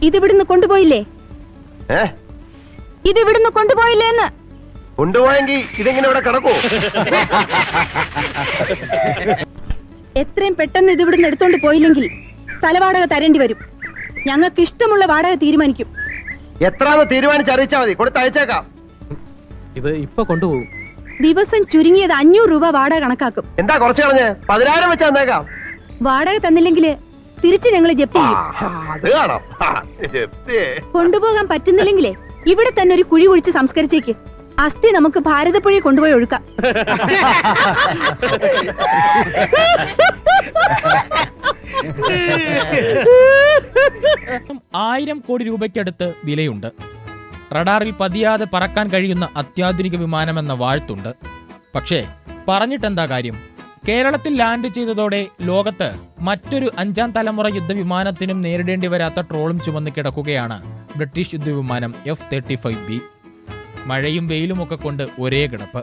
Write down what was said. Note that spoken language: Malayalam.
ഇതിവിടുന്ന് കൊണ്ടുപോയില്ലേ? ഇതിവിടുന്ന് കൊണ്ടുപോയില്ലേന്ന്? കൊണ്ടുപോയെങ്കിൽ ഇതെങ്ങനെ ഇവിടെ കിടക്കൂ? എത്രയും പെട്ടെന്ന് ഇതിവിടുന്ന് എടുത്തോണ്ട് പോയില്ലെങ്കിൽ സ്ഥലവാടക തരേണ്ടി വരും. ഞങ്ങൾക്ക് ഇഷ്ടമുള്ള വാടക തീരുമാനിക്കും. എത്രാന്ന് തീരുമാനിച്ചറിയിച്ചാ മതി, കൊടുത്തയച്ചേക്കാം. ഇത് ഇപ്പൊ കൊണ്ടുപോകും. ദിവസം ചുരുങ്ങിയത് 500 രൂപ വാടക കണക്കാക്കും. എന്താ കുറച്ച് കളഞ്ഞ് 10,000 വെച്ച് തന്നേക്കാം. വാടക തന്നില്ലെങ്കിൽ തിരിച്ച് ഞങ്ങൾ ജപ്തി ചെയ്യും. അത് കാണാം. കൊണ്ടുപോകാൻ പറ്റുന്നില്ലെങ്കിലേ ഇവിടെ തന്നെ ഒരു കുഴി കുഴിച്ച് സംസ്കരിച്ചേക്ക്. അസ്ഥി നമുക്ക് ഭാരതപ്പുഴയിൽ കൊണ്ടുപോയി ഒഴുക്കാം. 1000 കോടി രൂപയ്ക്കടുത്ത് വിലയുണ്ട്. റഡാറിൽ പതിയാതെ പറക്കാൻ കഴിയുന്ന അത്യാധുനിക വിമാനമെന്ന വാഴ്ത്തുണ്ട്. പക്ഷേ പറഞ്ഞിട്ടെന്താ കാര്യം? കേരളത്തിൽ ലാൻഡ് ചെയ്തതോടെ ലോകത്ത് മറ്റൊരു 5ാം തലമുറ യുദ്ധവിമാനത്തിനും നേരിടേണ്ടി വരാത്ത ട്രോളും ചുമന്ന് കിടക്കുകയാണ് ബ്രിട്ടീഷ് യുദ്ധവിമാനം F-35B. മഴയും വെയിലുമൊക്കെ കൊണ്ട് ഒരേ കിടപ്പ്.